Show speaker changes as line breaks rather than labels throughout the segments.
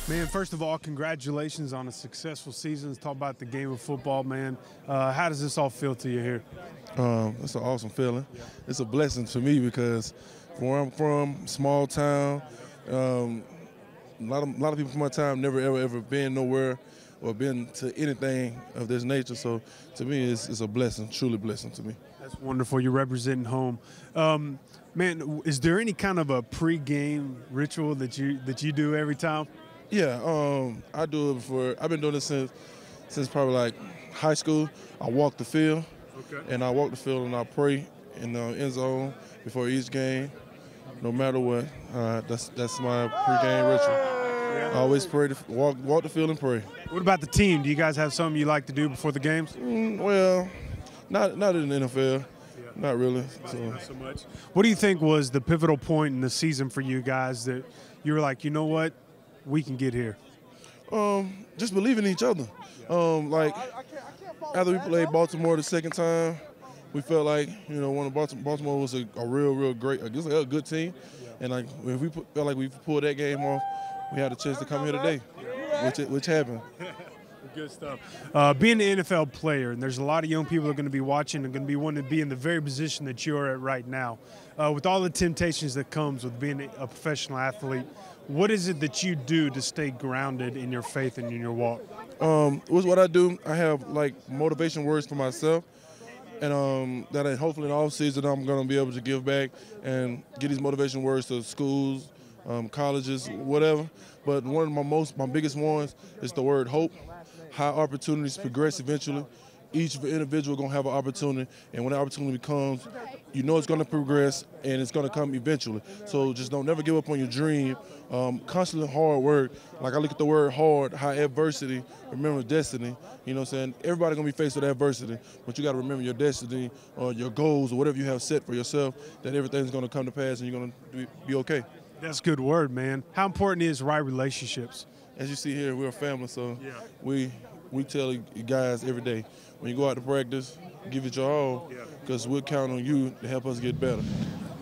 Man, first of all, congratulations on a successful season. Let's talk about the game of football, man. How does this all feel to you here?
It's an awesome feeling. It's a blessing to me because where I'm from, small town, a lot of people from my town never ever been nowhere or been to anything of this nature. So to me, it's a blessing, truly blessing to me.
That's wonderful. You're representing home. Man, is there any kind of a pregame ritual that you do every time?
Yeah, I do it before. I've been doing this since probably like high school. I walk the field, and I walk the field and I pray in the end zone before each game, no matter what. That's my pregame ritual. I always pray, walk the field and pray.
What about the team? Do you guys have something you like to do before the games?
Well, not in the NFL. Not really.
Not so much. What do you think was the pivotal point in the season for you guys that you were like, you know what, we can get here?
Just believe in each other. Like after we played Baltimore the second time, we felt like Baltimore was a real great, it was a good team, and like if we felt like we pulled that game off, we had a chance to come here today, which happened.
Good stuff. Being an NFL player, and there's a lot of young people that are going to be watching and going to be wanting to be in the very position that you're at right now. With all the temptations that comes with being a professional athlete, what is it that you do to stay grounded in your faith and in your walk?
What I do, I have like motivation words for myself, and that hopefully in the off season I'm going to be able to give back and get these motivation words to schools, colleges, whatever. But one of my biggest ones is the word hope. How opportunities progress eventually. Each individual going to have an opportunity, and when the opportunity comes, you know it's going to progress and it's going to come eventually. So just don't never give up on your dream. Constantly hard work. Like I look at the word hard, how adversity, remember destiny. You know what I'm saying? Everybody going to be faced with adversity, but you got to remember your destiny or your goals or whatever you have set for yourself, that everything's going to come to pass and you're going to be okay.
That's a good word, man. How important is right relationships?
As you see here, we're a family, so we tell you guys every day, when you go out to practice, give it your all, because we'll count on you to help us get better.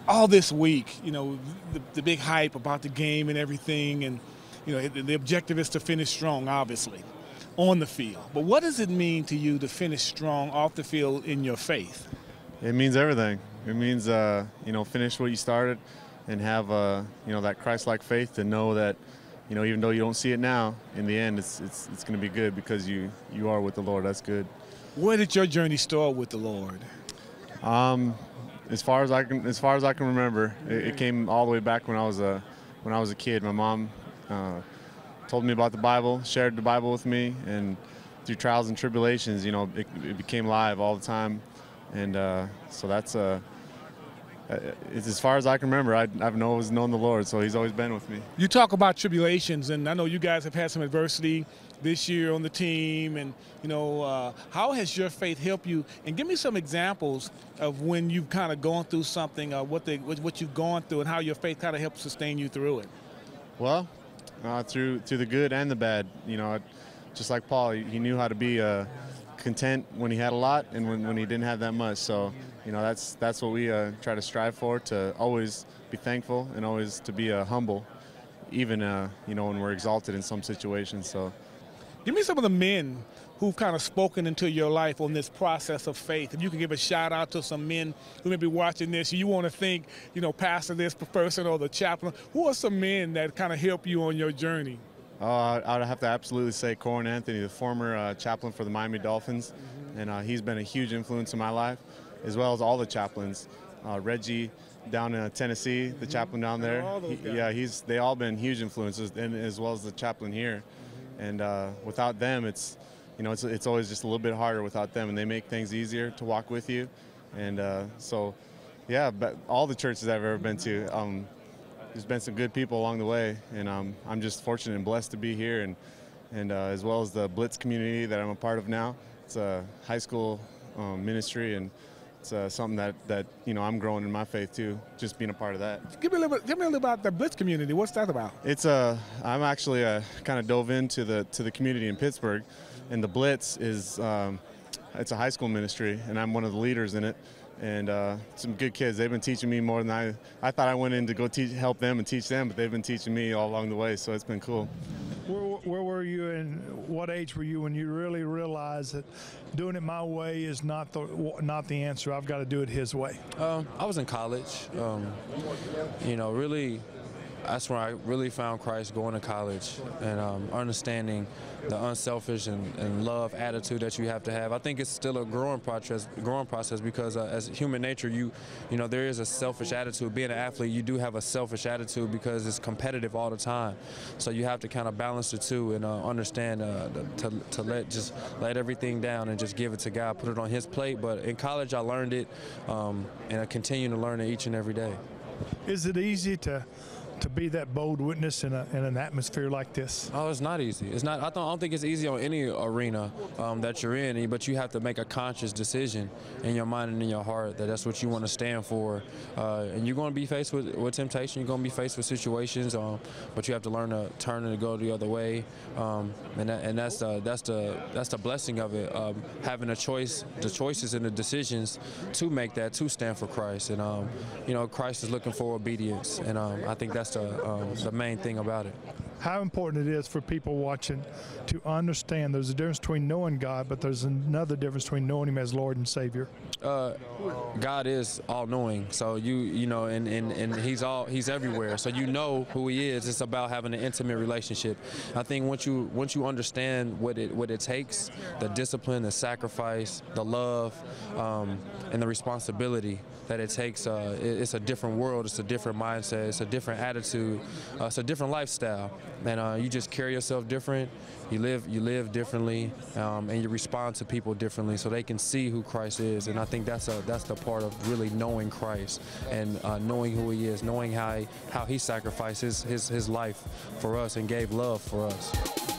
All this week, the big hype about the game and everything, and the objective is to finish strong, obviously, on the field. But what does it mean to you to finish strong off the field in your faith?
It means everything. It means finish what you started and have that Christ-like faith to know that even though you don't see it now, in the end, it's going to be good because you are with the Lord. That's good.
Where did your journey start with the Lord?
As far as I can remember, it came all the way back when I was a kid. My mom told me about the Bible, shared the Bible with me, and through trials and tribulations, it became live all the time, and so that's it's as far as I can remember. I've always known the Lord, so He's always been with me.
You talk about tribulations, and I know you guys have had some adversity this year on the team, and how has your faith helped you? And give me some examples of when you've kind of gone through something, what you've gone through, and how your faith kind of helped sustain you through it.
Well, through the good and the bad. Just like Paul, he knew how to be content when he had a lot and when he didn't have that much. So that's what we try to strive for, to always be thankful and always to be humble, even when we're exalted in some situations. So
give me some of the men who've kind of spoken into your life on this process of faith. If you can give a shout out to some men who may be watching this, you want to think, pastor this person or the chaplain. Who are some men that kind of help you on your journey?
I'd have to absolutely say Corin Anthony, the former chaplain for the Miami Dolphins, and he's been a huge influence in my life, as well as all the chaplains. Reggie down in Tennessee, the chaplain down there. They all been huge influences, and as well as the chaplain here. And without them, it's always just a little bit harder without them, and they make things easier to walk with you. And but all the churches I've ever been to, there's been some good people along the way, and I'm just fortunate and blessed to be here, and as well as the Blitz community that I'm a part of now. It's a high school ministry, and it's something that I'm growing in my faith too, just being a part of that.
Give me a little about the Blitz community. What's that about?
I'm actually kind of dove into the community in Pittsburg, and the Blitz is it's a high school ministry, and I'm one of the leaders in it. And some good kids. They've been teaching me more than I thought I went in to go help them and teach them, but they've been teaching me all along the way, so it's been cool.
Where
you and what age were you when you really realized that doing it my way is not the answer? I've got to do it his way.
I was in college. Really, that's when I really found Christ, going to college and understanding the unselfish and love attitude that you have to have. I think it's still a growing process because as human nature, there is a selfish attitude. Being an athlete, you do have a selfish attitude because it's competitive all the time. So you have to kind of balance the two and understand to let everything down and just give it to God, put it on His plate. But in college, I learned it, and I continue to learn it each and every day.
Is it easy to be that bold witness in an atmosphere like this?
Oh, it's not easy. It's not. I don't think it's easy on any arena that you're in, but you have to make a conscious decision in your mind and in your heart that that's what you want to stand for. And you're going to be faced with temptation. You're going to be faced with situations, but you have to learn to turn and go the other way. And that's the blessing of it. Having a choice, the choices and the decisions to make that, to stand for Christ. And Christ is looking for obedience, and I think that's the main thing about it.
How important it is for people watching to understand there's a difference between knowing God, but there's another difference between knowing Him as Lord and Savior.
God is all-knowing, so and He's everywhere. So you know who He is. It's about having an intimate relationship. I think once you understand what it takes, the discipline, the sacrifice, the love, and the responsibility that it takes, it's a different world. It's a different mindset. It's a different attitude. It's a different lifestyle. And you just carry yourself different. You live differently, and you respond to people differently, so they can see who Christ is. And I think that's the part of really knowing Christ and knowing who He is, knowing how He sacrificed his life for us and gave love for us.